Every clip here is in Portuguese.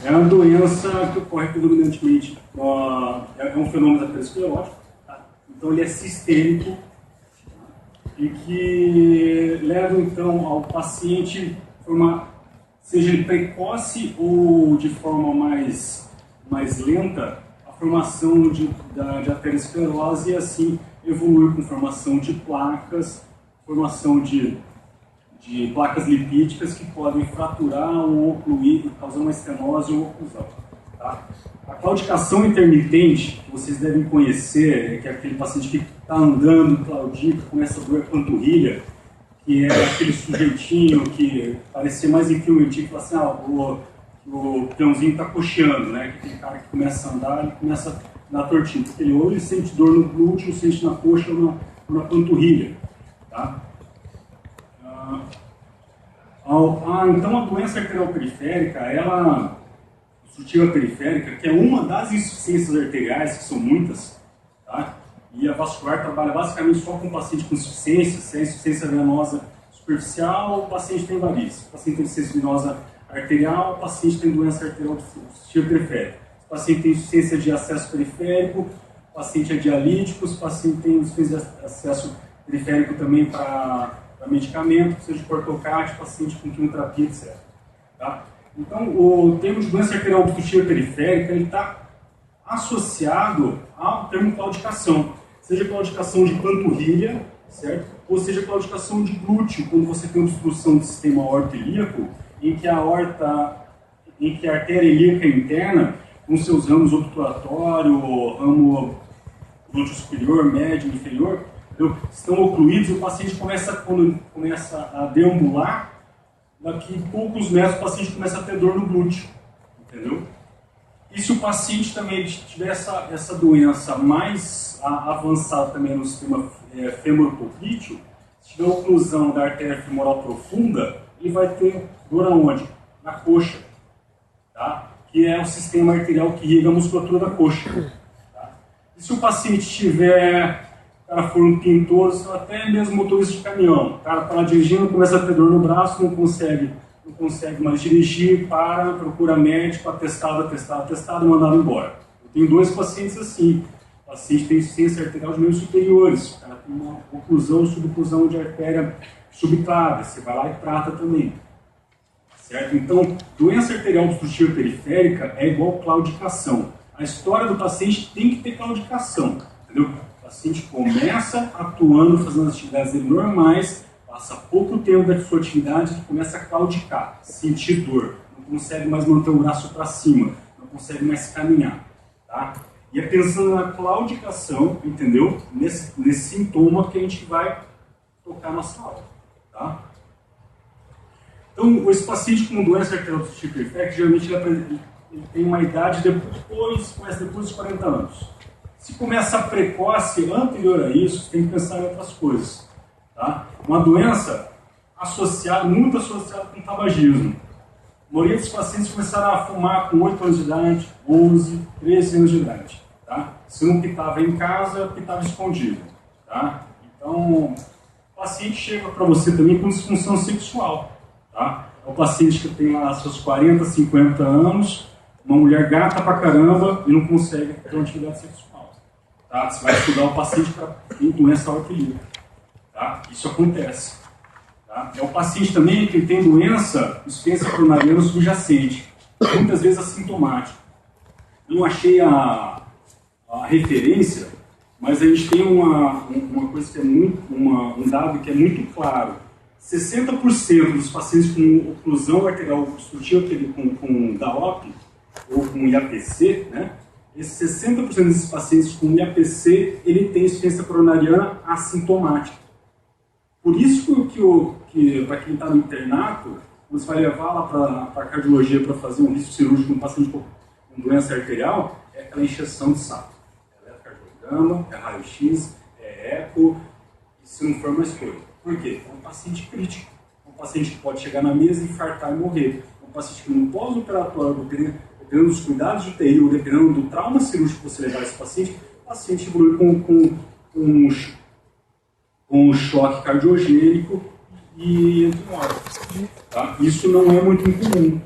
É uma doença que ocorre predominantemente, é um fenômeno aterosclerótico, tá? Então ele é sistêmico, tá? E que leva então ao paciente, seja ele precoce ou de forma mais lenta, a formação de aterosclerose e assim evoluir com formação de placas, formação de placas lipídicas que podem fraturar ou ocluir, causar uma estenose ou oclusão. Tá? A claudicação intermitente, que vocês devem conhecer, que é aquele paciente que está andando, claudica, começa a doer a panturrilha, que é aquele sujeitinho que parecia mais em filme antigo, que fala assim, o peãozinho está coxeando, né? Aquele cara que começa a andar, ele começa a dar tortinho, porque ele ou ele sente dor no glúteo, sente na coxa ou na panturrilha. Tá? Então a doença arterial periférica, obstrutiva periférica, que é uma das insuficiências arteriais, que são muitas, tá? E a vascular trabalha basicamente só com paciente com insuficiência, se é insuficiência venosa superficial, o paciente tem varizes. Se o paciente tem insuficiência venosa arterial, o paciente tem doença arterial obstrutiva periférica. Se o paciente tem insuficiência de acesso periférico, o paciente é dialítico, se o paciente tem insuficiência de acesso periférico também para medicamento, seja de portocate, paciente com quimioterapia, etc. Tá? Então, o termo de doença arterial obstrutiva periférica está associado ao termo claudicação, seja claudicação de panturrilha, certo? Ou seja claudicação de glúteo, quando você tem obstrução do sistema aorto-ilíaco, em que a artéria ilíaca interna, com seus ramos obturatório, ramo glúteo superior, médio e inferior, estão ocluídos, o paciente quando começa a deambular, daqui a poucos metros o paciente começa a ter dor no glúteo, entendeu? E se o paciente também tiver essa doença mais avançada também no sistema femoropoplíteo, se tiver oclusão da artéria femoral profunda, ele vai ter dor aonde? Na coxa, tá? Que é o sistema arterial que irriga a musculatura da coxa. Tá? E se o paciente tiver... O cara for um pintor, até mesmo motorista de caminhão. O cara está lá dirigindo, começa a ter dor no braço, não consegue mais dirigir, procura médico, atestado, mandado embora. Eu tenho 2 pacientes assim. O paciente tem insuficiência arterial de membros superiores. O cara tem uma oclusão, suboclusão de artéria subclave. Você vai lá e trata também. Certo? Então, doença arterial obstrutiva periférica é igual claudicação. A história do paciente tem que ter claudicação. Entendeu? O paciente começa atuando, fazendo as atividades dele normais, passa pouco tempo da sua atividade e começa a claudicar, sentir dor, não consegue mais manter o braço para cima, não consegue mais caminhar. Tá? E é pensando na claudicação, entendeu? Nesse sintoma que a gente vai tocar na sala. Tá? Então, esse paciente com doença arterial obstrutiva periférica, geralmente ele tem uma idade começa depois dos 40 anos. Se começa precoce, anterior a isso, tem que pensar em outras coisas. Tá? Uma doença muito associada com tabagismo. A maioria dos pacientes começaram a fumar com 8 anos de idade, 11, 13 anos de idade. Tá? Se não pitava em casa, pitava escondido. Tá? Então, o paciente chega para você também com disfunção sexual. Tá? É o paciente que tem lá seus 40, 50 anos, uma mulher gata pra caramba e não consegue ter uma atividade sexual. Tá? Você vai estudar o paciente para ter doença aortilíaca. Tá? Isso acontece. Tá? É o paciente também que tem doença insuficiência coronariana subjacente, muitas vezes assintomático. Não achei a referência, mas a gente tem uma coisa que é um dado que é muito claro. 60% dos pacientes com oclusão arterial obstrutiva com DAOP ou com IAPC, né? Esses 60% desses pacientes com IAPC, ele tem insuficiência coronariana assintomática. Por isso que para quem está no internato, quando você vai levar lá para a cardiologia para fazer um risco cirúrgico no paciente com doença arterial, é aquela injeção de saco. É eletrocardiograma, é raio-x, é eco, e se não for mais coisa. Por quê? É um paciente crítico. É um paciente que pode chegar na mesa, infartar e morrer. É um paciente que no pós-operatório, dependendo dos cuidados de UTI ou dependendo do trauma cirúrgico que você levar esse paciente, o paciente evolui com um choque cardiogênico e entra em óbito. Tá? Isso não é muito incomum.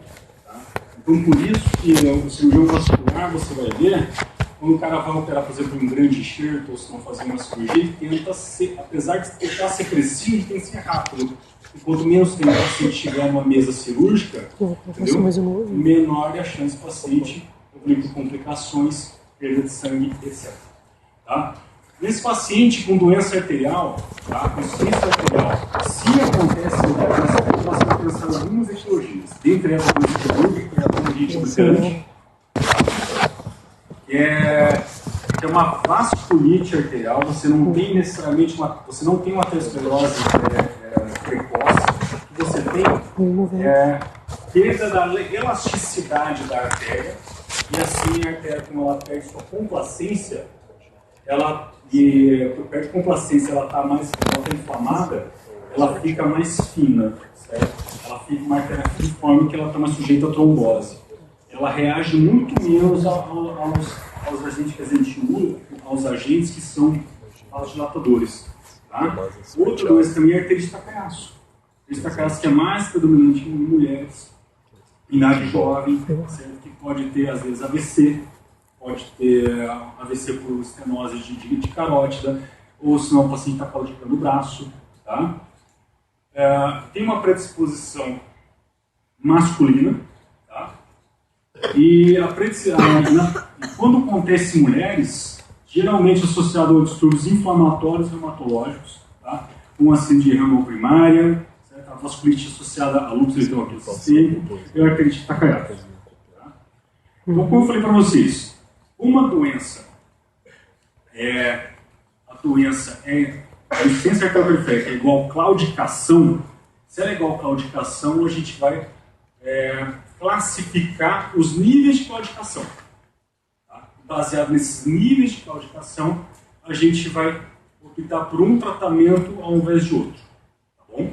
Tá? Então, por isso que o cirurgião vascular, você vai ver, quando o cara vai operar, por exemplo, um grande enxerto, ou se não fazer uma cirurgia, ele tenta ser, apesar de tentar ser preciso, ele tem que ser rápido. E quanto menos tempo o paciente estiver numa mesa cirúrgica, entendeu? Menor é a chance do paciente evoluir por complicações, perda de sangue, etc. Tá? Nesse paciente com doença arterial, tá? Com insuficiência arterial, se acontece nós vamos pensar em algumas etiologias. Dentre elas, a doença cirúrgica, que é a tendinite obliterante, que é uma vasculite arterial. Você não tem necessariamente você não tem uma aterosclerose precoce. O que você tem é perda da elasticidade da artéria, e assim a artéria, como ela perde sua complacência, perde complacência, ela está inflamada, ela fica mais fina, certo? Ela fica uma artéria filiforme, que ela está mais sujeita a trombose. Ela reage muito menos aos agentes que a gente usa, aos agentes que são vasodilatadores. Tá? Outra doença também é a arterite Takayasu. A arterite Takayasu, que é mais predominante em mulheres, em idade jovem, certo? Que pode ter, às vezes, AVC, pode ter AVC por estenose de carótida, ou senão o paciente está claudicando o braço. Tá? Tem uma predisposição masculina, tá? E quando acontece em mulheres, geralmente associado a distúrbios inflamatórios reumatológicos, tá? Um acidente de renal primária, certo? A vasculite associada a lúpus eritematoso sistêmico e a arterite Takayasu. Tá? Então, como eu falei para vocês, uma doença a insuficiência arterial periférica é igual claudicação. Se ela é igual claudicação, a gente vai classificar os níveis de claudicação. Tá? Baseado nesses níveis de claudicação, a gente vai optar por um tratamento ao invés de outro. Tá bom?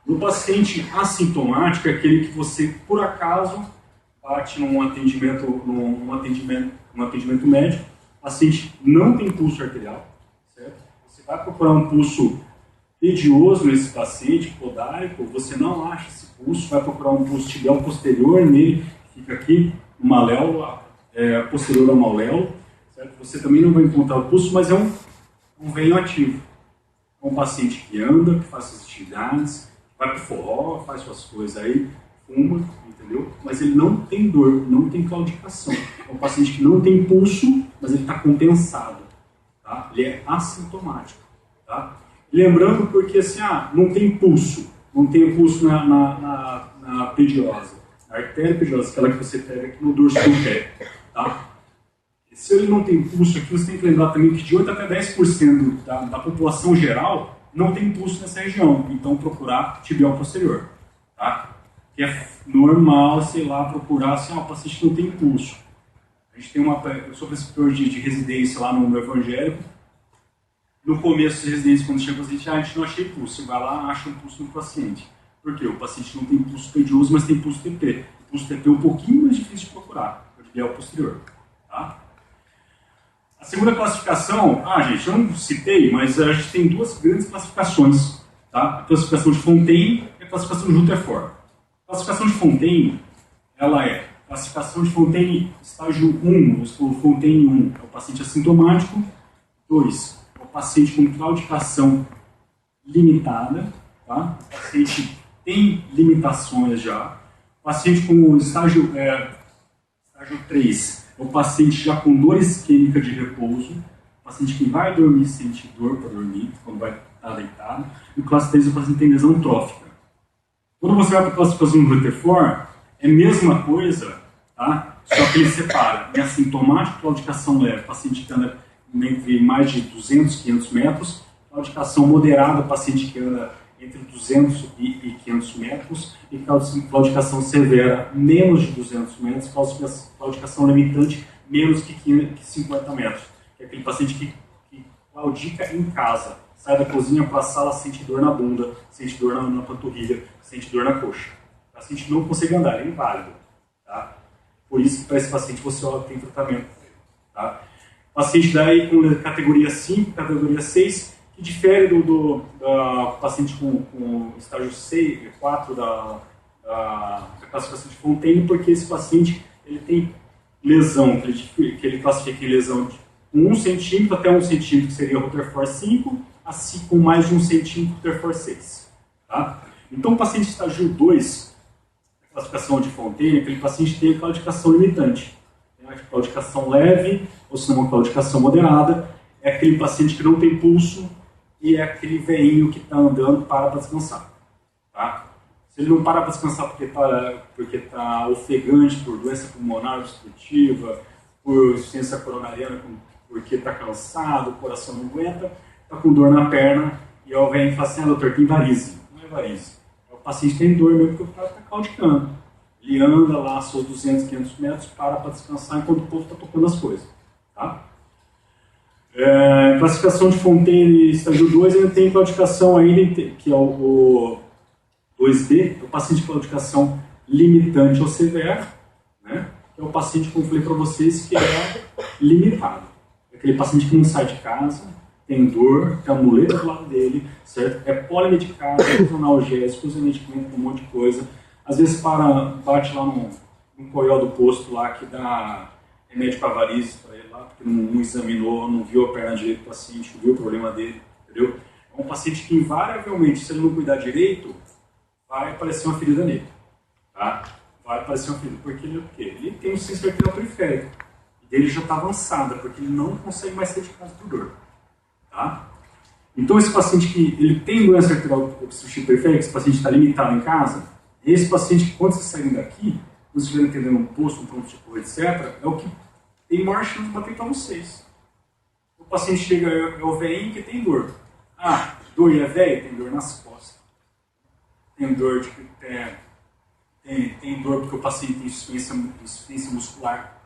No paciente assintomático, é aquele que você, por acaso, bate num atendimento médico, o paciente não tem pulso arterial, certo? Você vai procurar um pulso tedioso nesse paciente, podárico, você não acha esse pulso, vai procurar um pulso tibial posterior nele, fica aqui, uma auréola, posterior a uma auréola, certo? Você também não vai encontrar o pulso, mas é um veio ativo. É um paciente que anda, que faz suas atividades, vai pro forró, faz suas coisas aí, fuma, entendeu? Mas ele não tem dor, não tem claudicação. É um paciente que não tem pulso, mas ele está compensado. Tá? Ele é assintomático. Tá? Lembrando porque assim, não tem pulso na pediosa, na artéria pediosa, aquela que você pega aqui no dorso do pé. Tá? E se ele não tem pulso aqui, você tem que lembrar também que de 8 até 10% da população geral não tem pulso nessa região, então procurar tibial posterior. Tá? Que é normal, sei lá, procurar assim, o paciente não tem pulso. A gente tem eu sou preceptor de residência lá no evangélico. No começo da residência, quando chega o paciente, a gente não achei pulso. Você vai lá, acha um pulso no paciente. Por quê? O paciente não tem pulso pedioso, mas tem pulso TP. O pulso TP é um pouquinho mais difícil de procurar, porque é o posterior. Tá? A segunda classificação, gente, eu não citei, mas a gente tem duas grandes classificações. Tá? A classificação de Fontaine e a classificação de Rutherford. A classificação de Fontaine, ela é classificação de Fontaine estágio 1, ou Fontaine 1, é o paciente assintomático. 2, é o paciente com claudicação limitada. Tá? O paciente tem limitações já. O paciente com estágio 3, é o paciente já com dor isquêmica de repouso. O paciente que vai dormir sente dor para dormir, quando vai estar deitado. E o classe 3 é o paciente que tem lesão trófica. Quando você vai para a classificação do Rutherford, é a mesma coisa, tá? Só que ele separa em assintomático, claudicação leve, paciente que anda entre mais de 200 e 500 metros, claudicação moderada, paciente que anda entre 200 e 500 metros, e claudicação severa, menos de 200 metros, claudicação limitante, menos que 50 metros. É aquele paciente que claudica em casa, sai da cozinha para a sala, sente dor na bunda, sente dor na panturrilha, sente dor na coxa. O paciente não consegue andar, ele é inválido. Tá? Por isso que para esse paciente você tem tratamento. Tá? Paciente daí com categoria 5, categoria 6, que difere do paciente com estágio 6, 4 da a classificação de Fontaine, porque esse paciente ele tem lesão, que ele classifica em lesão de 1 centímetro até 1 centímetro, que seria o Rutherford 5, assim com mais de 1 centímetro, Rutherford 6. Tá? Então, o paciente estágio 2, a classificação de Fontaine, aquele paciente tem a claudicação limitante. Tem a claudicação leve, ou se não uma claudicação moderada, é aquele paciente que não tem pulso e é aquele veinho que está andando para descansar. Tá? Se ele não para para descansar porque está ofegante por doença pulmonar obstrutiva, por insuficiência coronariana, porque está cansado, o coração não aguenta, está com dor na perna, e o velho fala assim, doutor, tem varize. Não é varize. O paciente tem dor mesmo porque o cara está claudicando. Ele anda lá seus 200, 500 metros, para descansar enquanto o povo está tocando as coisas. Tá? Classificação de Fontaine, estágio 2, ainda tem claudicação ainda, que é o 2B, é o paciente de claudicação limitante ou severa, né? Que é o paciente, como eu falei para vocês, que é limitado. É aquele paciente que não sai de casa, tem dor, tem a muleta do lado dele, certo? É polimedicado, usa analgésico, usa medicamento, um monte de coisa. Às vezes bate lá no coió do posto lá que dá remédio para varizes para ele lá, porque não examinou, não viu a perna direita do paciente, não viu o problema dele, entendeu? É um paciente que invariavelmente, se ele não cuidar direito, vai aparecer uma ferida nele, tá? Vai aparecer uma ferida, porque ele tem um insuficiência arterial periférica, e dele já está avançada, porque ele não consegue mais sair de casa por dor, tá? Então esse paciente que ele tem doença arterial obstrutiva periférica, esse paciente está limitado em casa, esse paciente que quando vocês saírem daqui, quando vocês estiverem atendendo um posto, um pronto-socorro, etc., é o que tem maior chance de bater para vocês. O paciente chega, é o velhinho que tem dor. Ah, dor e é velho? Tem dor nas costas. Tem dor de pé. Tem dor porque o paciente tem insuficiência muscular.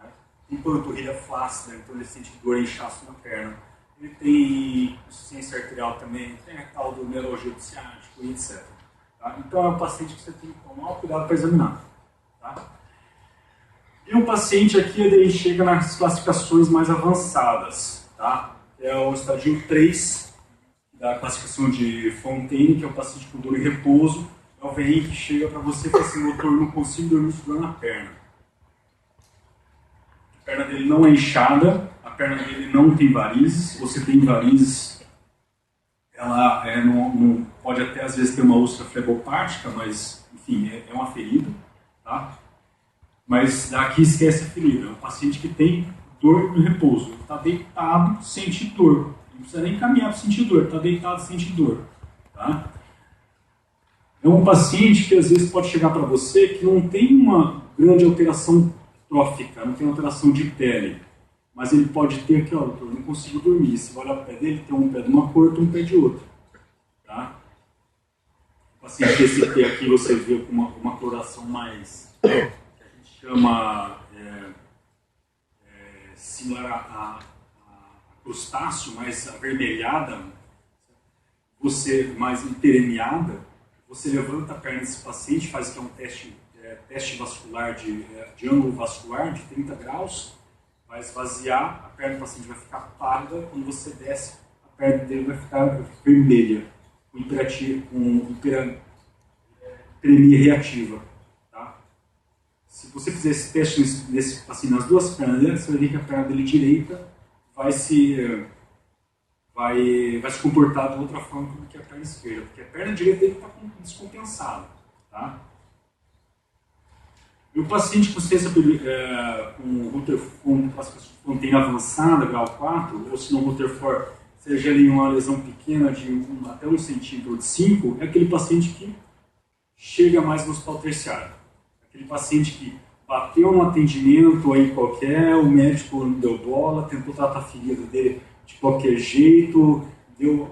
Né? Tem panturrilha flácida, então ele sente dor e inchaço na perna. Ele tem insuficiência arterial também, tem a tal do neurogênio ciático, etc. Tá? Então é um paciente que você tem que tomar cuidado para examinar. Tá? E um paciente aqui, ele chega nas classificações mais avançadas. Tá? É o estadio 3 da classificação de Fontaine, que é o paciente com dor em repouso. É o VI que chega para você e fala assim, doutor, não consigo dormir com dor na perna. A perna dele não é inchada, a perna dele não tem varizes. Você tem varizes, ela não pode até às vezes ter uma úlcera flebopática, mas enfim, é uma ferida. Tá? Mas daqui esquece a ferida. É um paciente que tem dor no repouso. Ele está deitado, sente dor. Não precisa nem caminhar para sentir dor. Está deitado, sente dor. Tá? É um paciente que às vezes pode chegar para você que não tem uma grande alteração trófica, não tem alteração de pele. Mas ele pode ter aqui, ó, doutor, não consigo dormir. Se olhar o pé dele, tem um pé de uma cor, tem um pé de outra. Tá? O paciente esse pé aqui você vê com uma coloração mais, que a gente chama similar a crustáceo, mais avermelhada, você mais interemiada, você levanta a perna desse paciente, faz que é um teste vascular de ângulo vascular de 30 graus, vai esvaziar, a perna do paciente vai ficar pálida, quando você desce, a perna dele vai ficar vermelha, com hiperemia reativa. Tá? Se você fizer esse teste assim, nas duas pernas dele, você vai ver que a perna dele direita vai se comportar de outra forma do que a perna esquerda, porque a perna direita dele está descompensada. Tá? E o paciente com ciência com Rutherford Fontaine avançada, grau 4, ou se não Rutherford, seja ali uma lesão pequena de até 1 centímetro ou de 5, é aquele paciente que chega mais no hospital terciário. Aquele paciente que bateu no atendimento aí qualquer, o médico não deu bola, tentou tratar a ferida dele de qualquer jeito,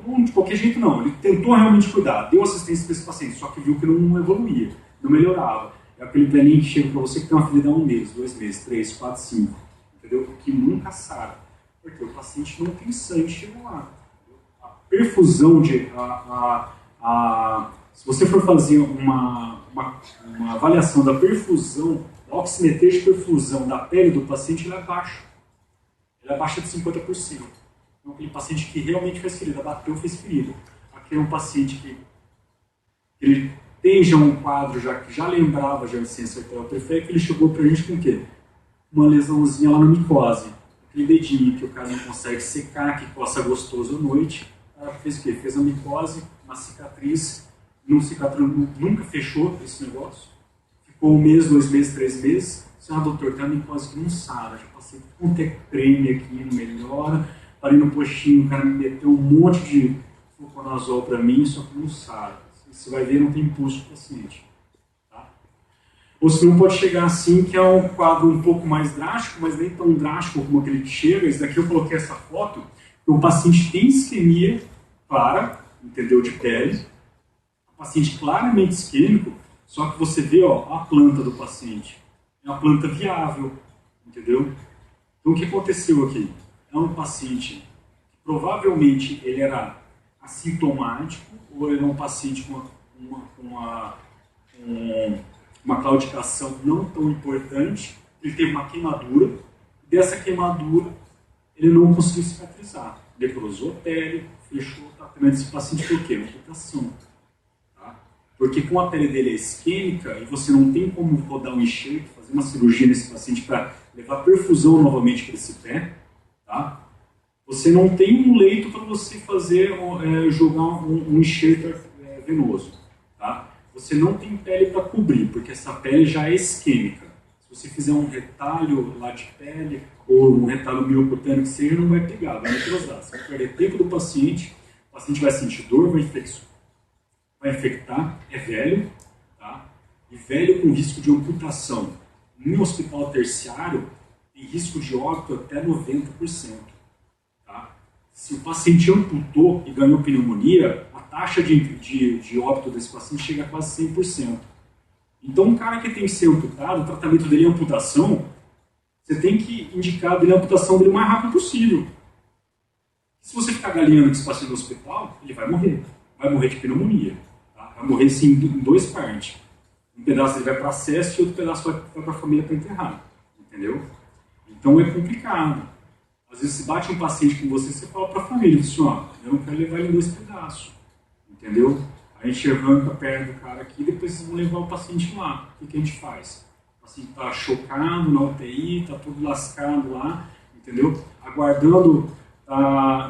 não de qualquer jeito não, ele tentou realmente cuidar, deu assistência para esse paciente, só que viu que não evoluía, não melhorava. É aquele velhinho que chega para você que tem uma ferida há 1 mês, 2 meses, 3, 4, 5, entendeu? Que nunca sara, porque o paciente não tem sangue chegando lá. A perfusão se você for fazer uma avaliação da perfusão, da oximetria de perfusão da pele do paciente, ela é baixa. Ela é baixa de 50%. Então, aquele paciente que realmente fez ferida, bateu, fez ferida. Aquele é um paciente que ele tem já um quadro que já lembrava de insuficiência arterial periférica, ele chegou para a gente com o quê? Uma lesãozinha lá na micose. Aquele dedinho que o cara não consegue secar, que coça gostoso à noite. Ela fez o quê? Fez a micose, uma cicatriz, nunca fechou esse negócio. Ficou 1 mês, 2 meses, 3 meses. Doutor, tem uma micose que não sara, já passei com creme aqui, não melhora. Parei no postinho, o cara me meteu um monte de fluconazol para mim, só que não sara. Você vai ver, não tem impulso do paciente. Tá? Ou senão pode chegar assim, que é um quadro um pouco mais drástico, mas nem tão drástico como aquele que chega. Esse daqui eu coloquei essa foto, que o paciente tem isquemia clara, entendeu, de pele. O paciente claramente isquêmico, só que você vê ó, a planta do paciente. É uma planta viável, entendeu? Então o que aconteceu aqui? É um paciente que provavelmente ele era assintomático, ou ele era um paciente com uma claudicação não tão importante, ele teve uma queimadura, dessa queimadura ele não conseguiu cicatrizar, necrosou a pele, fechou o tratamento desse paciente por quê? Amputação. Tá? Porque com a pele dele é isquêmica e você não tem como rodar um enxerto, fazer uma cirurgia nesse paciente para levar perfusão novamente para esse pé, tá? Você não tem um leito para você fazer, jogar um enxerto venoso. Tá? Você não tem pele para cobrir, porque essa pele já é isquêmica. Se você fizer um retalho lá de pele, ou um retalho miocutâneo que seja, não vai pegar, vai necrosar. Você vai perder tempo do paciente, o paciente vai sentir dor, vai infectar, é velho, tá? E velho com risco de amputação. No hospital terciário, tem risco de óbito até 90%. Se o paciente amputou e ganhou pneumonia, a taxa de óbito desse paciente chega a quase 100%. Então, um cara que tem que ser amputado, o tratamento dele é amputação, você tem que indicar a amputação dele o mais rápido possível. Se você ficar galinhando com esse paciente no hospital, ele vai morrer. Vai morrer de pneumonia. Tá? Vai morrer sim, em 2 partes. Um pedaço ele vai para acesso e outro pedaço vai para a família para enterrar. Entendeu? Então é complicado. Às vezes, se bate um paciente com você, você fala para a família, assim, ó, eu não quero levar ele em 2 pedaços, entendeu? A gente arranca a perna do cara aqui e depois vocês vão levar o paciente lá. O que a gente faz? O paciente está chocado na UTI, está tudo lascado lá, entendeu? Aguardando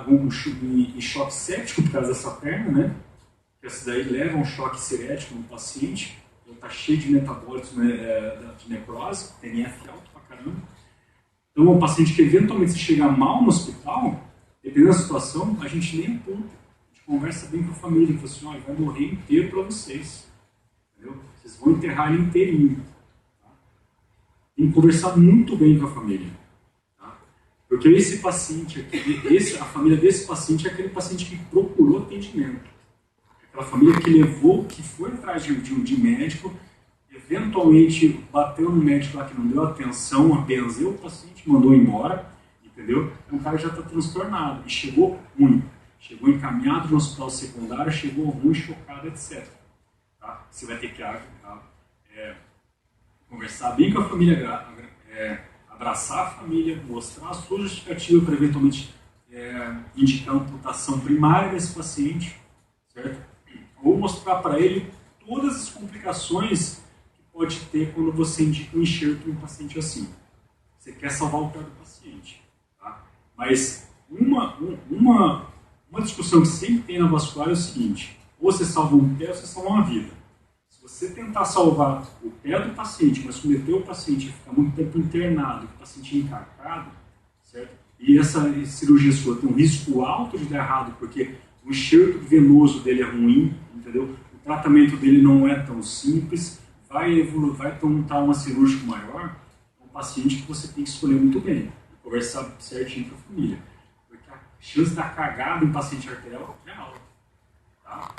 em choque séptico por causa dessa perna, né? Porque essa daí leva um choque cirético no paciente, ele está cheio de metabólitos, né, de necrose, TNF alto pra caramba. Então, um paciente que eventualmente se chegar mal no hospital, dependendo da situação, a gente nem aponta. A gente conversa bem com a família, fala assim, olha, ele vai morrer inteiro para vocês. Entendeu? Vocês vão enterrar ele inteirinho. Tá? Tem que conversar muito bem com a família. Tá? Porque esse paciente aqui, a família desse paciente é aquele paciente que procurou atendimento. Aquela família que levou, que foi atrás de médico, eventualmente bateu no médico lá que não deu atenção, benzeu o paciente, mandou embora, entendeu? É um cara que já está transtornado e chegou ruim, chegou encaminhado no hospital secundário, chegou ruim, chocado, etc. Tá? Você vai ter que conversar bem com a família, abraçar a família, mostrar a sua justificativa para eventualmente indicar amputação primária desse paciente, certo? Ou mostrar para ele todas as complicações pode ter quando você indica um enxerto em um paciente assim. Você quer salvar o pé do paciente. Tá? Mas uma discussão que sempre tem na vascular é o seguinte, ou você salva um pé ou você salva uma vida. Se você tentar salvar o pé do paciente, mas submeter o paciente a ficar muito tempo internado, o paciente encharcado, certo? E essa cirurgia sua tem um risco alto de dar errado, porque o enxerto venoso dele é ruim, entendeu? O tratamento dele não é tão simples, vai montar uma cirúrgica maior, é um paciente que você tem que escolher muito bem, conversar certinho com a família, porque a chance da cagada em paciente arterial é alta. Tá?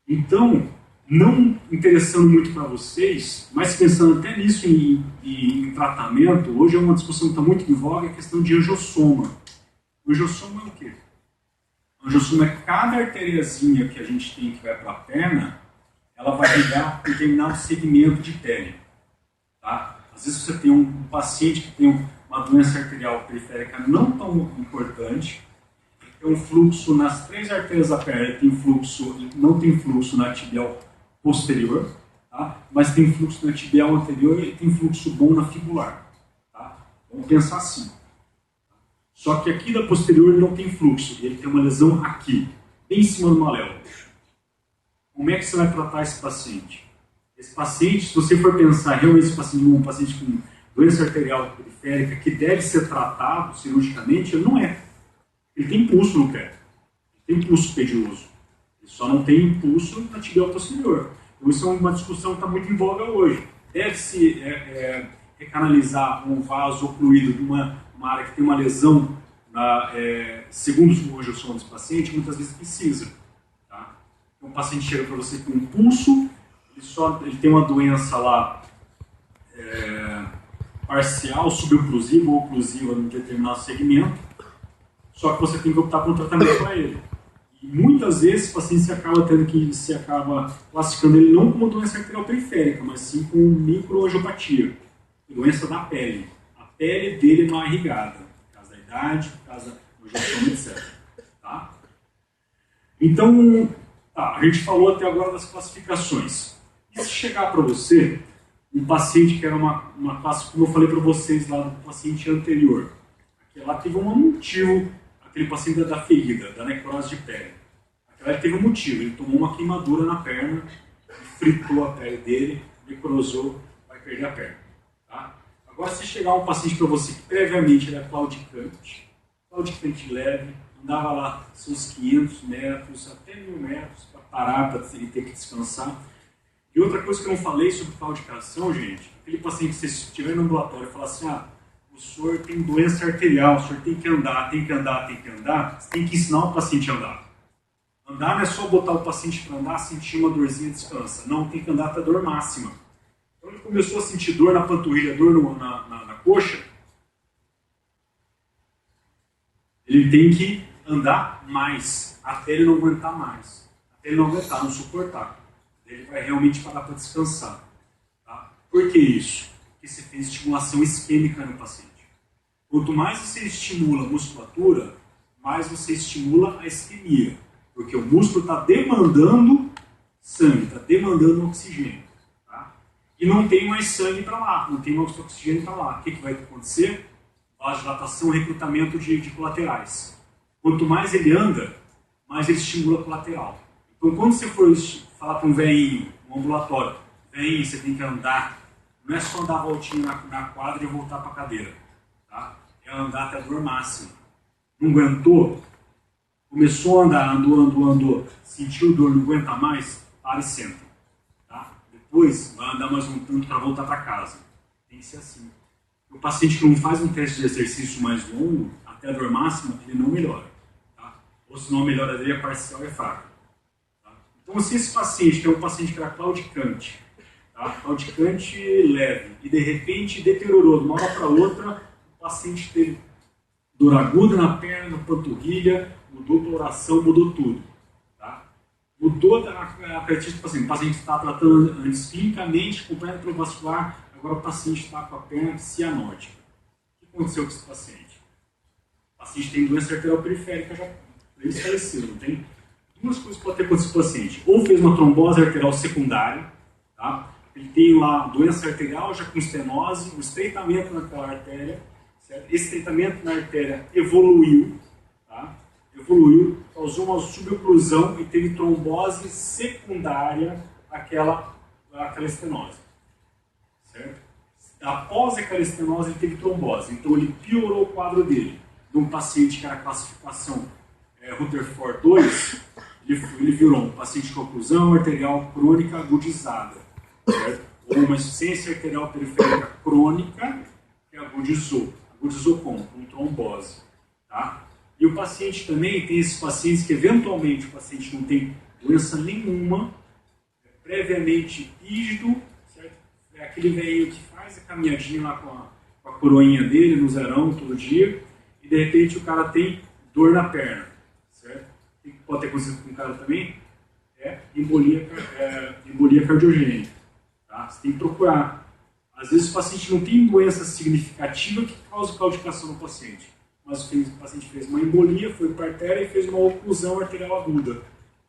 Então, não interessando muito para vocês, mas pensando até nisso em tratamento, hoje é uma discussão que está muito em voga, a questão de angiosoma. O angiosoma é o quê? O angiosoma é cada arteriazinha que a gente tem que vai para a perna, ela vai ligar um determinado segmento de pele. Tá? Às vezes você tem um paciente que tem uma doença arterial periférica não tão importante, tem um fluxo nas 3 artérias da perna, tem fluxo, não tem fluxo na tibial posterior, tá? Mas tem fluxo na tibial anterior e tem fluxo bom na fibular. Tá? Vamos pensar assim. Só que aqui da posterior ele não tem fluxo, ele tem uma lesão aqui, bem em cima do maléolo. Como é que você vai tratar esse paciente? Esse paciente, se você for pensar realmente esse paciente, um paciente com doença arterial periférica que deve ser tratado cirurgicamente, ele não é. Ele tem pulso no pé, ele tem pulso pedioso, ele só não tem pulso na tibial posterior. Então isso é uma discussão que está muito em voga hoje. Deve-se recanalizar um vaso ocluído de uma área que tem uma lesão, segundo os projeções desse paciente, muitas vezes precisa. Tá? Então, o paciente chega para você com um pulso, ele tem uma doença lá parcial, suboclusiva ou oclusiva em determinado segmento, só que você tem que optar por um tratamento para ele. E muitas vezes o paciente se acaba classificando ele não como doença arterial periférica, mas sim com microangiopatia, doença da pele. A pele dele não é irrigada, por causa da idade, por causa da angiopatia, etc. Tá? Então, a gente falou até agora das classificações. E se chegar para você um paciente que era uma classe, como eu falei para vocês lá do paciente anterior, aquela teve um motivo, aquele paciente da ferida, da necrose de pele. Aquela teve um motivo, ele tomou uma queimadura na perna, fritou a pele dele, necrosou, vai perder a perna. Tá? Agora, se chegar um paciente para você que previamente era claudicante leve, andava lá seus 500 metros, até 1000 metros, para parar, para ele ter que descansar. E outra coisa que eu não falei sobre claudicação, gente, aquele paciente que você estiver no ambulatório e falar assim, o senhor tem doença arterial, o senhor tem que andar, você tem que ensinar o paciente a andar. Andar não é só botar o paciente para andar, sentir uma dorzinha e descansa. Não, tem que andar até a dor máxima. Então ele começou a sentir dor na panturrilha, dor na coxa, ele tem que andar mais, até ele não aguentar mais. Até ele não aguentar, não suportar. Ele vai realmente parar para descansar. Tá? Por que isso? Porque você fez estimulação isquêmica no paciente. Quanto mais você estimula a musculatura, mais você estimula a isquemia. Porque o músculo está demandando sangue, está demandando oxigênio. Tá? E não tem mais sangue para lá, não tem mais oxigênio para lá. O que vai acontecer? Vasodilatação e recrutamento de colaterais. Quanto mais ele anda, mais ele estimula a colateral. Então, quando você for falar para um velhinho, um ambulatório, velhinho, você tem que andar, não é só andar a voltinha na quadra e voltar para a cadeira. Tá? É andar até a dor máxima. Não aguentou? Começou a andar, andou, sentiu dor, não aguenta mais, para e senta. Tá? Depois, vai andar mais um tanto para voltar para casa. Tem que ser assim. O paciente que não faz um teste de exercício mais longo, até a dor máxima, ele não melhora. Tá? Ou se não a melhora dele é parcial e é fraca. Tá? Então, se esse paciente, que é um paciente que era claudicante, tá? Claudicante leve, e de repente deteriorou de uma hora para outra, o paciente teve dor aguda na perna, na panturrilha, mudou a coloração, mudou tudo. Tá? Mudou a característica do paciente. O paciente está tratando antes clinicamente, acompanhado pelo vascular, agora o paciente está com a perna cianótica. O que aconteceu com esse paciente? O paciente tem doença arterial periférica já esclarecida, não tem? Duas coisas podem ter acontecido com o paciente. Ou fez uma trombose arterial secundária, tá? Ele tem lá doença arterial já com estenose, um estreitamento naquela artéria, certo? Esse estreitamento na artéria evoluiu, tá? Evoluiu, causou uma suboclusão e teve trombose secundária àquela estenose. Certo? Após aquela estenose, ele teve trombose. Então, ele piorou o quadro dele. De um paciente que era classificação Rutherford 2, ele virou um paciente com oclusão arterial crônica agudizada. Certo? Ou uma insuficiência arterial periférica crônica que agudizou. Agudizou como? Com trombose. Tá? E o paciente também tem esses pacientes que, eventualmente, o paciente não tem doença nenhuma, é previamente rígido, certo? É aquele velho que faz a caminhadinha lá com a coroinha dele no zerão todo dia, e de repente o cara tem dor na perna, certo? O que pode ter acontecido com o cara também? É embolia cardiogênica. Tá? Você tem que procurar. Às vezes o paciente não tem doença significativa que causa claudicação no paciente. mas o paciente fez uma embolia, foi para a artéria e fez uma oclusão arterial aguda.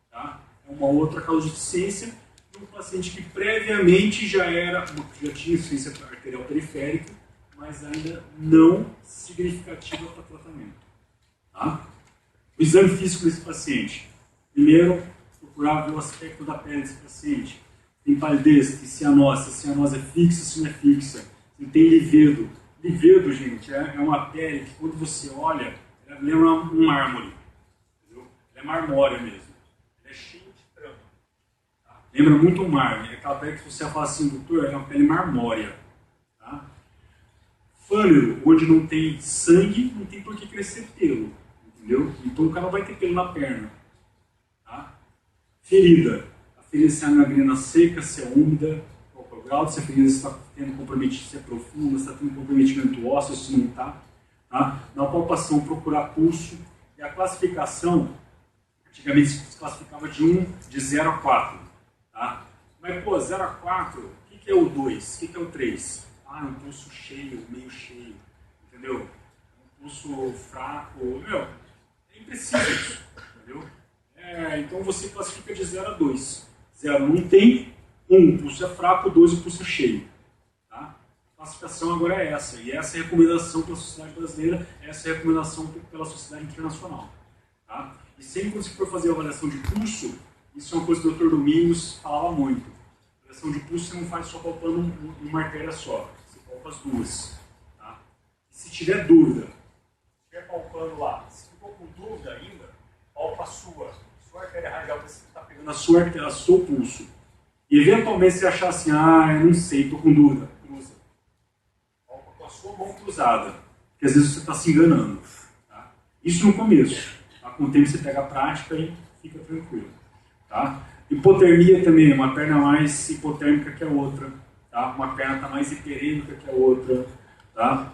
Tá? É uma outra causa de insuficiência de um paciente que previamente já tinha insuficiência arterial periférica, mas ainda não significativa para tratamento. Tá? O exame físico desse paciente. Primeiro, procurar ver o aspecto da pele desse paciente. Tem palidez, tem cianose, se a cianose é fixa, se não é fixa. Se tem livedo. Livedo, gente, é uma pele que quando você olha, ela lembra um mármore. Entendeu? Ela é marmórea mesmo. Ela é cheia de trama. Tá? Lembra muito um mármore. É aquela pele que você fala assim, doutor, é uma pele marmórea. Tá? Fânero, onde não tem sangue, não tem por que crescer pelo. Entendeu? Então o cara vai ter pelo na perna. Tá? Ferida. A ferida se é uma gangrena seca, se é úmida, qual é o grau, se a ferida está tendo comprometimento, se é profunda, se está tendo comprometimento ósseo, se não está. Tá? Na palpação, procurar pulso. E a classificação, antigamente se classificava de 0 a 4. Tá? Mas, pô, 0 a 4, o que é o 2? O que é o 3? Ah, é um pulso cheio, meio cheio. Entendeu? Um pulso fraco. Meu, é impreciso isso. Entendeu? Então você classifica de 0 a 2. 0 não tem, 1 o pulso é fraco, 2 o pulso é cheio. Tá? A classificação agora é essa, e essa é a recomendação pela sociedade brasileira, essa é a recomendação pela sociedade internacional. Tá? E sempre quando você for fazer a avaliação de pulso, isso é uma coisa que o Dr. Domingos falava muito. A avaliação de pulso você não faz só palpando uma artéria só, você palpa as duas. Tá? E se tiver dúvida, se estiver palpando lá, se ficou com dúvida ainda, palpa a sua artéria radial, você está pegando a sua artéria, o seu pulso. E eventualmente você achar assim, eu não sei, estou com dúvida, cruza. Palpa com a sua mão cruzada, porque às vezes você está se enganando. Tá? Isso no começo. Tá? Com o tempo você pega a prática e fica tranquilo. Tá? Hipotermia também, uma perna mais hipotérmica que a outra. Tá? Uma perna está mais hiperêmica que a outra. Tá?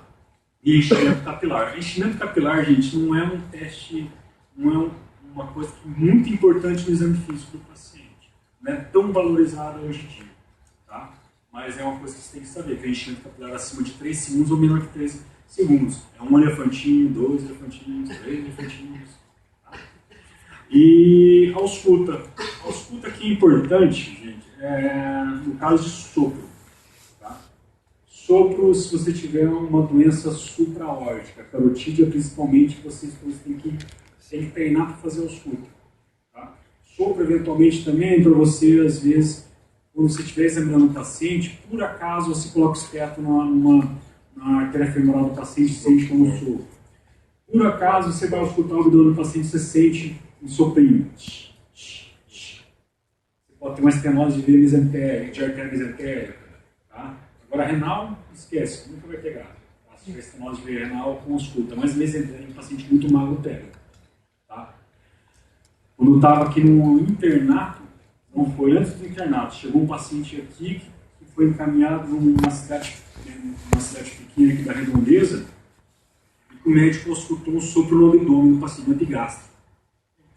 E enchimento capilar. Enchimento capilar, gente, não é um teste, não é uma coisa muito importante no exame físico do paciente. Não é tão valorizada hoje em dia. Tá? Mas é uma coisa que você tem que saber, que é enchimento capilar acima de 3 segundos ou menor que 3 segundos. É um elefantinho, 2 elefantinhos, 3 elefantinhos. Tá? E a ausculta. A ausculta aqui é importante, gente, no caso de sopro. Tá? Sopro, se você tiver uma doença supraórtica, carotídea principalmente, vocês têm que treinar para fazer ausculta. Tá? Sopro, eventualmente, também para você, às vezes, quando você estiver examinando o paciente, por acaso você coloca o espeto na artéria femoral do paciente e sente como um sopro. Por acaso você vai auscultar o abdômen do paciente e você sente um soprinho. Você pode ter uma estenose de veia mesentérica, de artéria mesentérica. Tá? Agora, renal, esquece, nunca vai pegar. Tá? Se tiver estenose de veia renal, com ausculta. Mas mesentérica, um paciente muito magro pega. Tá? Quando eu estava aqui no internato, não foi antes do internato, chegou um paciente aqui que foi encaminhado numa cidade pequena aqui da Redondeza, e que o médico auscultou um sopro no abdômen do paciente, no epigastro.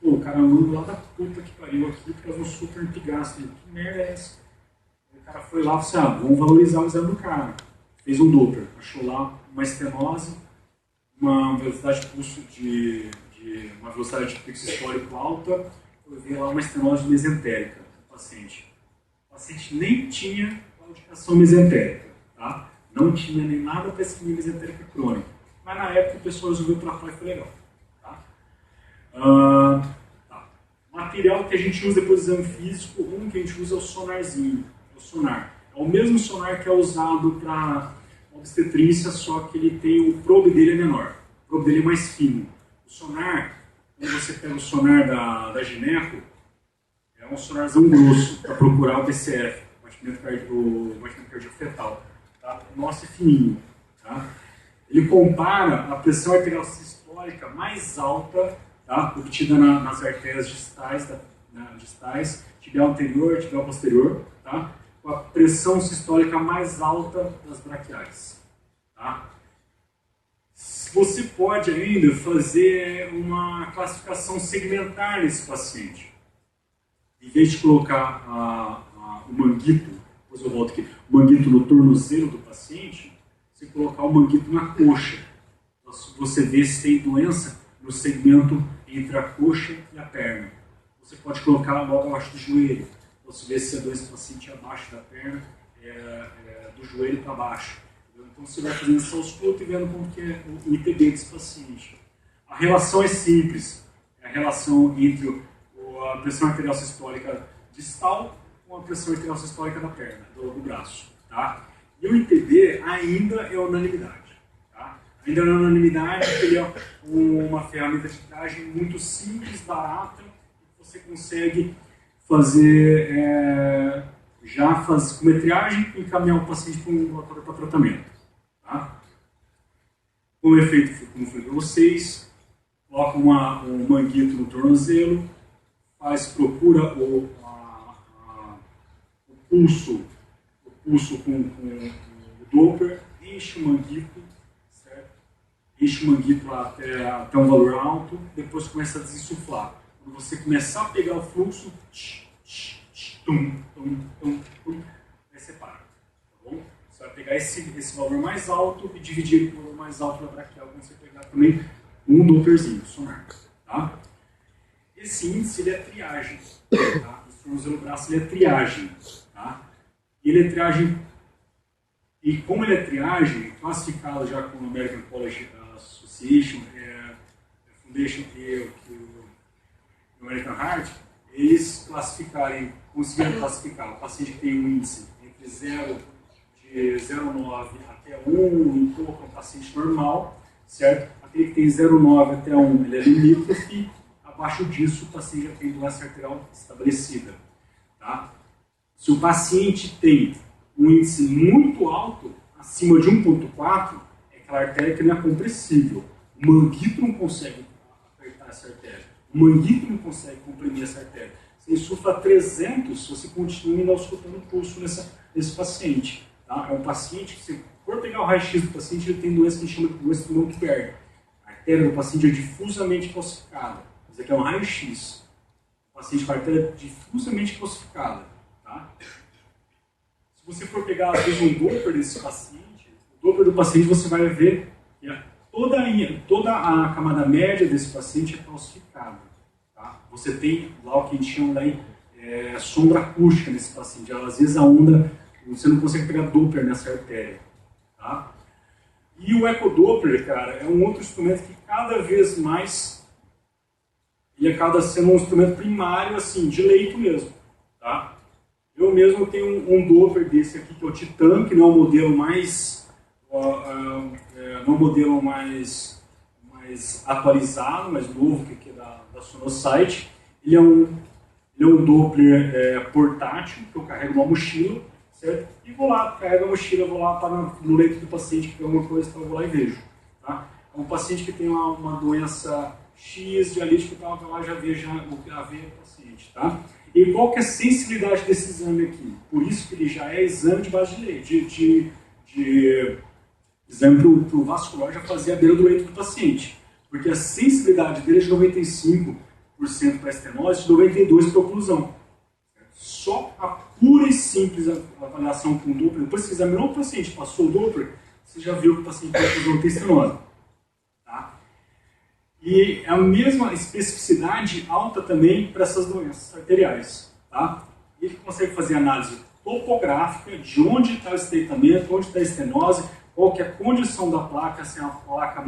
Pô, o cara mandou lá da puta que pariu aqui para fazer um sopro no epigastro. Que merda é essa? O cara foi lá e disse, vamos valorizar o exame do cara. Fez um Doppler, achou lá uma estenose, uma velocidade de pulso uma velocidade de fluxo histórico alta, eu vi lá uma estenose mesentérica do paciente. O paciente nem tinha claudicação mesentérica, tá? Não tinha nem nada para isquemia mesentérica crônica. Mas na época o pessoal resolveu tratar e foi legal. Tá? Material que a gente usa depois do exame físico, um que a gente usa é o sonarzinho. O sonar. É o mesmo sonar que é usado para obstetrícia, só que ele tem o probe dele é menor. O probe dele é mais fino. O sonar, quando você pega o sonar da gineco, é um sonarzão grosso para procurar o BCF, o batimento cardíaco fetal. Tá? O nosso é fininho. Tá? Ele compara a pressão arterial sistólica mais alta, tá? Obtida nas artérias distais, tibial anterior, tibial posterior, tá? Com a pressão sistólica mais alta das braquiais. Tá? Você pode ainda fazer uma classificação segmentar nesse paciente. Em vez de colocar o manguito, depois eu volto aqui, o manguito no tornozelo do paciente, você colocar o manguito na coxa. você vê se tem doença no segmento entre a coxa e a perna. Você pode colocar logo abaixo do joelho. Você vê se a doença do paciente é abaixo da perna, do joelho para baixo. Então você vai fazendo essa ausculta e vendo como que é o ITB desse paciente. A relação é simples. É a relação entre a pressão arterial sistólica distal com a pressão arterial sistólica da perna, do braço. Tá? E o ITB ainda é unanimidade. Tá? Ainda é unanimidade porque ele é uma ferramenta de triagem muito simples, barata, e você consegue fazer, com a triagem e encaminhar o paciente para um ambulatório para tratamento. Tá? Como é feito, como foi para vocês, coloca um manguito no tornozelo, procura o pulso com o Doppler, enche o manguito, certo? Enche o manguito até um valor alto, depois começa a desinsuflar. Quando você começar a pegar o fluxo, aí você para. Tá bom? Você vai pegar esse valor mais alto e dividir ele pelo valor mais alto da braquial, quando você pegar também um Dopplerzinho, sonar. Tá? Esse índice ele é triagem. Tá? O tornozelo braço ele é triagem. Tá? Ele é triagem. E como ele é triagem, classificado já com o American College Association, Foundation e o American Heart, eles conseguiram classificar o paciente que tem um índice entre 0,9 até 1 e pouco, é um paciente normal, certo? Aquele que tem 0,9 até 1, ele é limítrofe, abaixo disso o paciente já tem doença arterial estabelecida. Tá? Se o paciente tem um índice muito alto, acima de 1,4, é aquela artéria que não é compressível. O manguito não consegue apertar essa artéria. O manguito não consegue comprimir essa artéria. Você insufla 300, você continua ainda auscultando o pulso nesse paciente. Tá? É um paciente que, se for pegar o raio-x do paciente, ele tem doença que a gente chama de doença do Montgomery. A artéria do paciente é difusamente calcificada. Isso aqui é um raio-x. O paciente com a artéria difusamente calcificada. Tá? Se você for pegar, às vezes, um Doppler desse paciente, o Doppler do paciente você vai ver que toda a camada média desse paciente é calcificada. Tá? Você tem lá o que a gente chama daí, sombra acústica nesse paciente. Às vezes a onda, você não consegue pegar Doppler nessa artéria. Tá? E o ecodoppler, cara, é um outro instrumento que cada vez mais ele acaba sendo um instrumento primário, assim, de leito mesmo. Tá? Eu mesmo tenho um Doppler desse aqui, que é o Titan, que não é o modelo mais, atualizado, mais novo, que é da Sonosite. Ele é um Doppler portátil, que eu carrego numa mochila, certo? E vou lá, carrego a mochila, vou lá no leito do paciente que tem alguma coisa, então eu vou lá e vejo. Tá? É um paciente que tem uma doença X dialítica, então eu vou lá e já vejo a veia do paciente. Tá? E qual que é a sensibilidade desse exame aqui? Por isso que ele já é exame de base de leite, de exame para o vascular já fazer a beira do leito do paciente. Porque a sensibilidade dele é de 95% para estenose e 92% para oclusão. Só a pura e simples avaliação com o Doppler, depois que você examinou o paciente, passou o Doppler, você já viu que o paciente tem oclusão, tem estenose. Tá? E a mesma especificidade alta também para essas doenças arteriais. Tá? Ele consegue fazer análise topográfica de onde está o estreitamento, onde está a estenose, qual que é a condição da placa, se é uma placa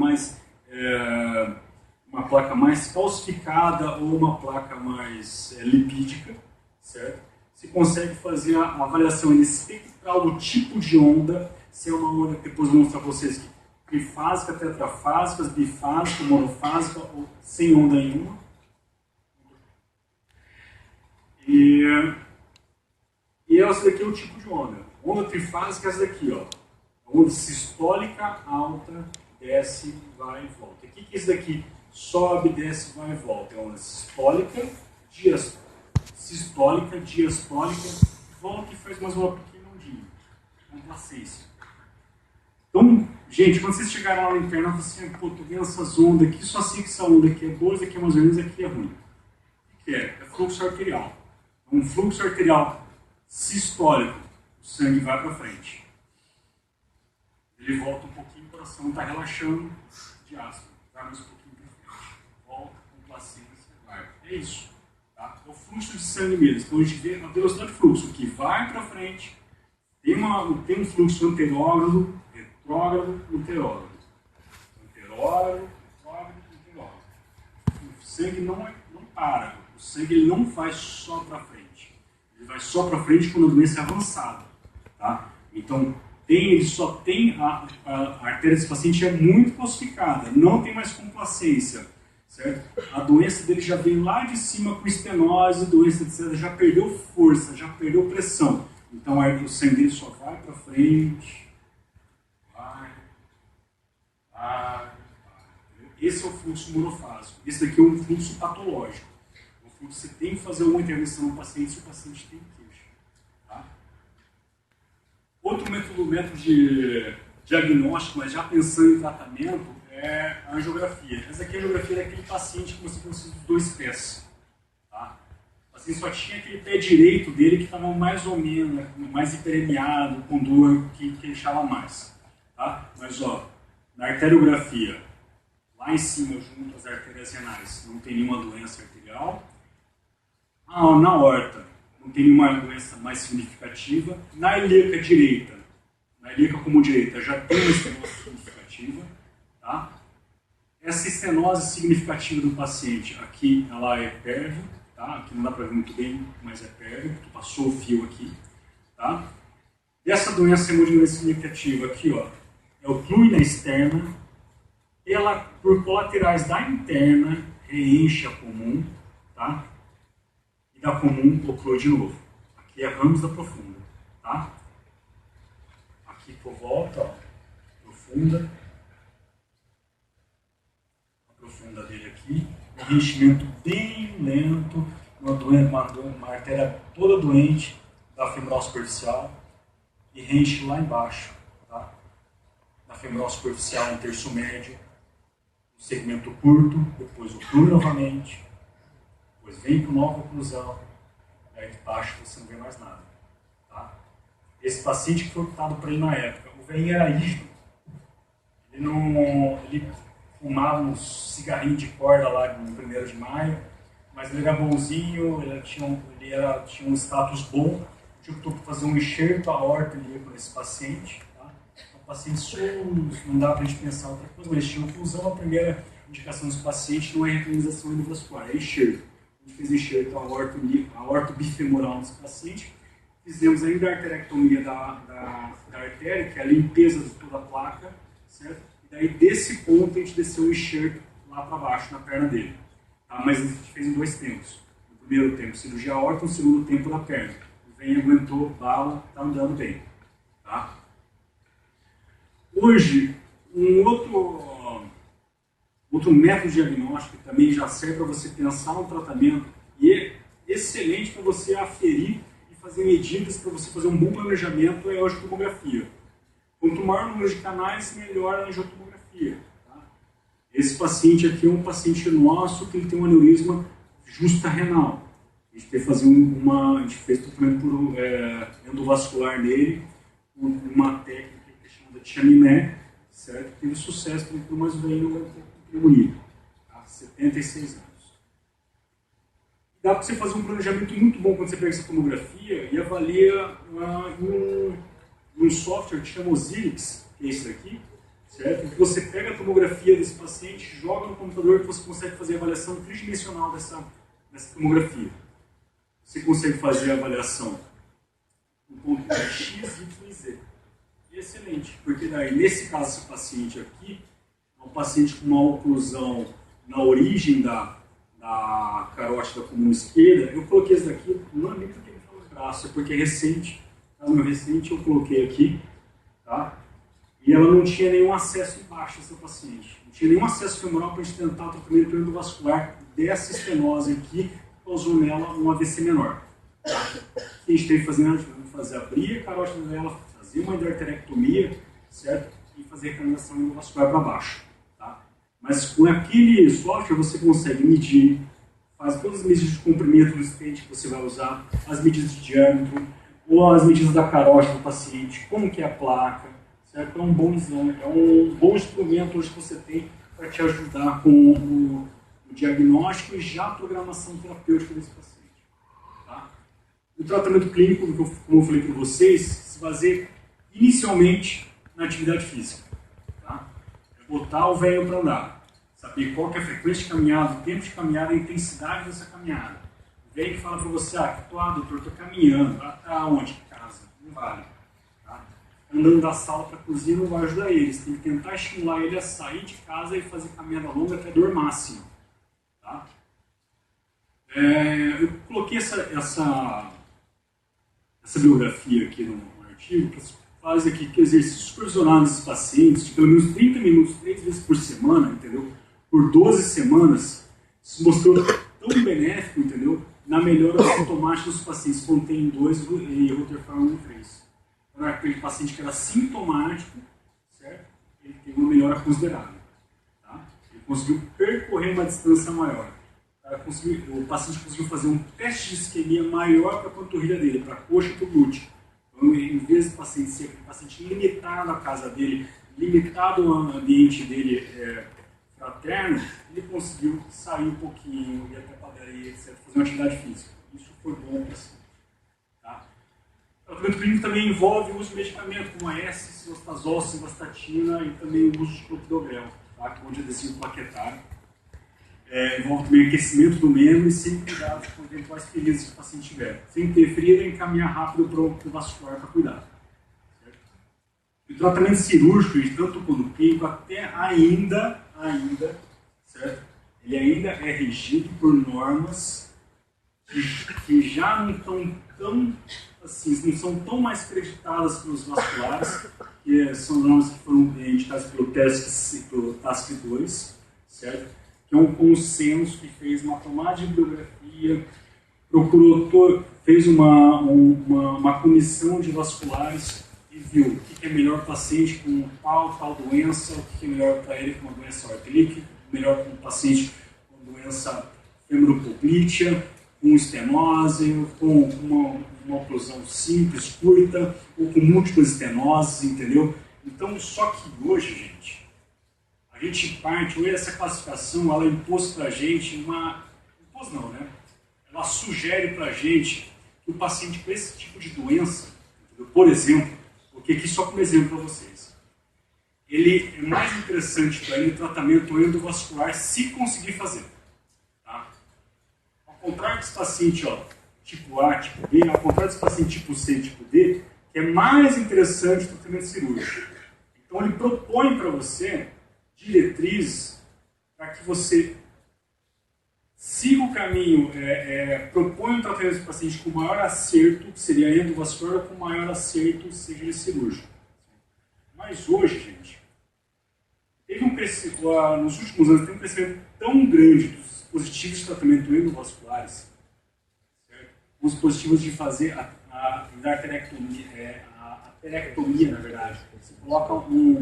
mais calcificada ou uma placa mais lipídica, certo? Você consegue fazer a avaliação espectral do tipo de onda, se é uma onda que depois eu vou mostrar para vocês que trifásica, tetrafásica, bifásica, monofásica ou sem onda nenhuma. E essa daqui é o tipo de onda. Onda trifásica é essa daqui, ó. Onda sistólica, alta, desce, vai e volta. O que é isso daqui? Sobe, desce, vai e volta. É onda sistólica, diastólica, volta e faz mais uma pequena ondinha. Complacência. Então, gente, quando vocês chegarem lá na internet, você pô, tô vendo essas ondas aqui, só sei que essa onda aqui é boa, essa aqui é mais ou menos, aqui é ruim. O que é? É fluxo arterial. Um fluxo arterial sistólico, o sangue vai para frente. Ele volta um pouquinho, o coração está relaxando, diástole, vai mais um pouquinho para frente. Volta, complacência, vai. É isso. Tá? É o fluxo de sangue mesmo. Então a gente vê a velocidade de fluxo que vai para frente, tem um fluxo anterógrado, retrógrado, anterógrado. Anterógrado, retrógrado, anterógrado. O sangue não para. O sangue ele não vai só para frente. Ele vai só para frente quando a doença é avançada. Tá? Então, ele só tem a artéria desse paciente é muito calcificada, não tem mais complacência. Certo? A doença dele já vem lá de cima com estenose, doença etc. Já perdeu força, já perdeu pressão. Então aí o sangue dele só vai para frente, vai. Esse é o fluxo monofásico. Esse daqui é um fluxo patológico. O fluxo você tem que fazer uma intervenção no paciente se o paciente tem queixa. Tá? Outro método de diagnóstico, mas já pensando em tratamento, é a angiografia. Essa aqui é a angiografia daquele paciente que você precisa dos 2 pés. Tá? O paciente só tinha aquele pé direito dele que estava mais ou menos, mais hiperemiado, com dor, que queixava mais. Tá? Mas, ó, na arteriografia, lá em cima, junto às artérias renais, não tem nenhuma doença arterial. Na aorta, não tem nenhuma doença mais significativa. Na ilíaca direita, na ilíaca comum direita, já tem uma estenose significativa. Tá? Essa estenose significativa do paciente, aqui ela é pérvio, tá? Aqui não dá para ver muito bem, mas é pérvio, tu passou o fio aqui. Tá? Essa doença hemodinâmica significativa aqui, ó, é o clui na externa, ela por colaterais da interna reenche a comum, tá? E da comum oclui de novo. Aqui é ramos da profunda, tá? Aqui por volta, ó, profunda. Profunda dele aqui, um reenchimento bem lento, uma artéria toda doente da femoral superficial e reenche lá embaixo, tá? Na femoral superficial, no terço médio, um segmento curto, depois oclui novamente, depois vem para nova oclusão, e aí de baixo você não vê mais nada. Tá? Esse paciente que foi optado para ele na época, o velhinho era rígido, ele fumava uns cigarrinhos de corda lá no 1º de maio, mas ele era bonzinho, ele tinha um status bom. A gente optou por fazer um enxerto aórtico nesse paciente. Tá? O paciente SUS, não dá para a gente pensar outra coisa, mas tinha oclusão. A primeira indicação desse paciente não é reclinização endovascular, é enxerto. A gente fez enxerto aorto bifemoral nesse paciente. Fizemos ainda a arteriectomia da artéria, que é a limpeza de toda a placa, certo? E daí, desse ponto, a gente desceu o enxerto lá para baixo, na perna dele. Tá? Mas a gente fez em 2 tempos. No primeiro tempo, cirurgia aorta, no segundo tempo, da perna. O velho aguentou bala, está andando bem. Tá? Hoje, um outro método diagnóstico que também já serve para você pensar no tratamento e é excelente para você aferir e fazer medidas para você fazer um bom planejamento é a angiotomografia. Quanto maior o número de canais, melhor a angiotomografia. Tá? Esse paciente aqui é um paciente nosso que ele tem um aneurisma justa-renal. A gente teve que fazer a gente fez tratamento por endovascular nele, com uma técnica que é chamada de chaminé, certo? Teve sucesso, mas o velho não vai ter pneumonia. Tá? 76 anos. Dá para você fazer um planejamento muito bom quando você pega essa tomografia e avalia um software que chama Osiris, que é esse daqui, certo? Que você pega a tomografia desse paciente, joga no computador e você consegue fazer a avaliação tridimensional dessa tomografia. Você consegue fazer a avaliação no ponto X, Y e Z. Excelente, porque daí, nesse caso, esse paciente aqui é um paciente com uma oclusão na origem da carótida comum esquerda. Eu coloquei esse daqui, não é nem porque ele está no braço, é porque é recente. Caso meu recente, eu coloquei aqui, tá? E ela não tinha nenhum acesso embaixo dessa paciente. Não tinha nenhum acesso femoral para a gente tentar o tratamento endovascular dessa estenose aqui, que causou nela um AVC menor. Tá? O que a gente teve que fazer? A gente teve que fazer abrir a carótida dela, fazer uma endarterectomia, certo? E fazer a canalização endovascular para baixo. Tá? Mas com aquele software você consegue medir, faz todas as medidas de comprimento do stent que você vai usar, as medidas de diâmetro, ou as medidas da carótida do paciente, como que é a placa, certo? certo? É um bom exame, é um bom instrumento hoje que você tem para te ajudar com o diagnóstico e já a programação terapêutica desse paciente. Tá? O tratamento clínico, como eu falei para vocês, se baseia inicialmente na atividade física. Tá? É botar o velho para andar, saber qual que é a frequência de caminhada, o tempo de caminhada, a intensidade dessa caminhada. O velho que fala para você, doutor, estou caminhando, tá onde? Casa, não vale. Tá? Andando da sala para a cozinha não vai ajudar ele, você tem que tentar estimular ele a sair de casa e fazer caminhada longa até dor máxima. Tá? Eu coloquei essa bibliografia aqui no artigo, que faz aqui que exercícios supervisionados desses pacientes, de pelo menos 30 minutos, 3 vezes por semana, entendeu? Por 12 semanas, se mostrou tão benéfico, entendeu? Na melhora sintomática dos pacientes quando tem 2 e Rutherford 1,3. Então, aquele paciente que era sintomático, certo? Ele tem uma melhora considerável. Tá? Ele conseguiu percorrer uma distância maior. O paciente conseguiu fazer um teste de isquemia maior para a panturrilha dele, para a coxa e para o glúteo. Então, em vez do paciente ser um paciente limitado à casa dele, limitado ao ambiente dele fraterno, ele conseguiu sair um pouquinho, ir até a padaria, etc., fazer uma atividade física. Isso foi bom para o paciente. Tá? O tratamento clínico também envolve o uso de medicamento, como a S-cilostazol, simvastatina e também o uso de clopidogrel, tá? Que é um adesivo plaquetário. Envolve também aquecimento do membro e sempre cuidado com eventuais feridas que o paciente tiver. Sem ter ferida, encaminhar rápido para o vascular para cuidar. Certo? E o tratamento cirúrgico, tanto quanto clínico, até ainda, certo? Ele ainda é regido por normas que já não estão tão, assim, não são tão mais creditadas pelos vasculares, que são normas que foram indicadas pelo TASC 2, certo? Que é um consenso que fez uma tomada de bibliografia, fez uma comissão de vasculares e viu o que é melhor para o paciente com tal doença, o que é melhor para ele com uma doença artrítica, melhor para o paciente com doença femoropolítea, com estenose, com uma oclusão simples, curta, ou com múltiplas estenoses, entendeu? Então, só que hoje, gente, a gente parte, hoje essa classificação, ela impôs para a gente impôs não, né? Ela sugere para a gente que o paciente com esse tipo de doença, entendeu? Por exemplo, porque aqui só como exemplo para vocês, ele é mais interessante para ele o tratamento endovascular se conseguir fazer. Tá? Ao contrário desse paciente, tipo A, tipo B, ao contrário desse paciente tipo C e tipo D, que é mais interessante o tratamento cirúrgico. Então ele propõe para você diretrizes para que você siga o caminho, propõe um tratamento do paciente com maior acerto, que seria endovascular, com maior acerto, seja ele cirúrgico. Mas hoje, gente, nos últimos anos, tem um crescimento tão grande dos dispositivos de tratamento endovasculares, certo? Os dispositivos de fazer a aterectomia, na verdade. Você coloca um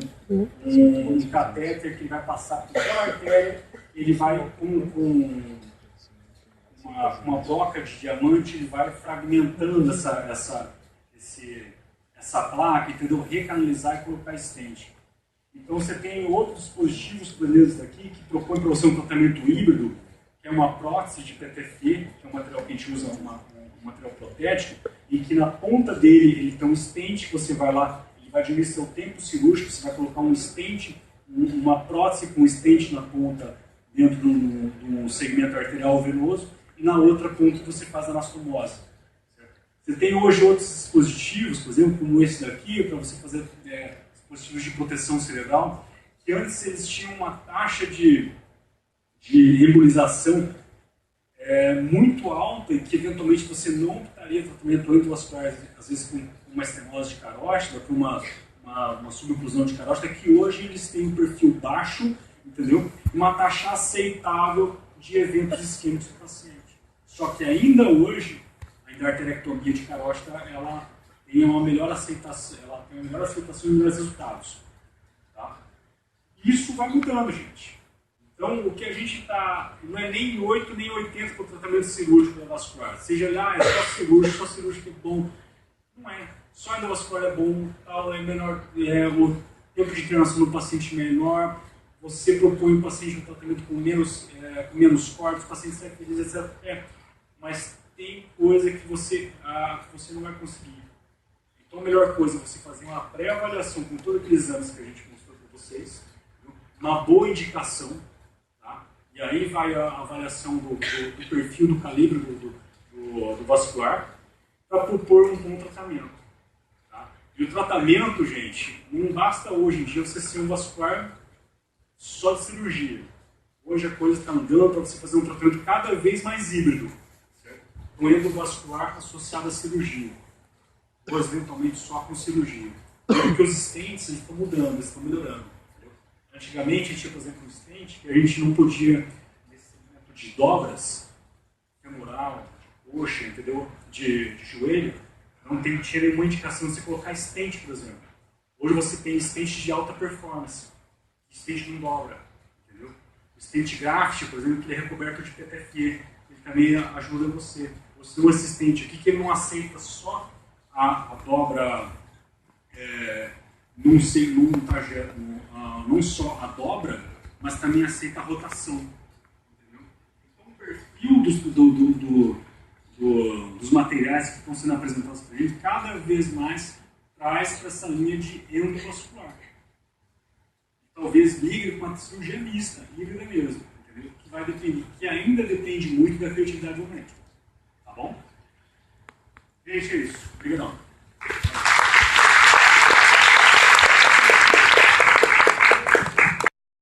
catéter que vai passar por toda a artéria, ele vai com uma broca de diamante, ele vai fragmentando essa placa, entendeu? Recanalizar e colocar stent. Então você tem outros dispositivos brasileiros daqui que propõem para você um tratamento híbrido, que é uma prótese de PTFE, que é um material que a gente usa, um material protético, e que na ponta dele ele tem um stent que você vai lá, ele vai diminuir seu tempo cirúrgico, você vai colocar um stent, uma prótese com um stent na ponta dentro de um segmento arterial venoso, e na outra ponta você faz a anastomose. Certo? Você tem hoje outros dispositivos, por exemplo, como esse daqui, para você fazer dispositivos de proteção cerebral, que antes eles tinham uma taxa de embolização muito alta e que eventualmente você não optaria tratamento endovascular, às vezes com uma estenose de carótida, com uma suboclusão de carótida, que hoje eles têm um perfil baixo, entendeu? Uma taxa aceitável de eventos isquêmicos do paciente. Só que ainda hoje, a arterectomia de carótida, ela tem uma melhor aceitação, e melhores resultados. Tá? Isso vai mudando, gente. Então, o que a gente está, não é nem 8 nem 80 para o tratamento cirúrgico da vascular. Seja, é só cirúrgico é bom. Não é. só a endovascular é bom, tal, é menor, o tempo de internação do paciente menor, você propõe o paciente um tratamento com menos cortes, o paciente sai feliz, etc. Mas tem coisa que você não vai conseguir. Então a melhor coisa é você fazer uma pré-avaliação com todos aqueles exames que a gente mostrou para vocês, uma boa indicação, tá? E aí vai a avaliação do perfil, do calibre do vascular, para propor um bom tratamento. Tá? E o tratamento, gente, não basta hoje em dia você ser um vascular só de cirurgia. Hoje a coisa está andando para você fazer um tratamento cada vez mais híbrido, certo? Com endovascular associado à cirurgia, ou eventualmente só com cirurgia. Porque os stents estão mudando, eles estão melhorando. Entendeu? Antigamente a gente tinha, por exemplo, um stent que a gente não podia, nesse momento de dobras, femoral, de coxa, entendeu? De joelho, não tinha nenhuma indicação de você colocar stent, por exemplo. Hoje você tem stent de alta performance, stent não dobra, entendeu? O stent graft, por exemplo, que ele é recoberto de PTFE, ele também ajuda você. Você tem um assistente aqui que ele não aceita só a dobra num trajeto, não só a dobra, mas também aceita a rotação. Entendeu? Então o perfil dos materiais que estão sendo apresentados para a gente cada vez mais traz para essa linha de endovascular. Talvez migre com a cirurgia mista, híbrida mesmo, entendeu? Que vai depender, que ainda depende muito da criatividade do médico. Tá bom? Gente, é isso. Obrigadão.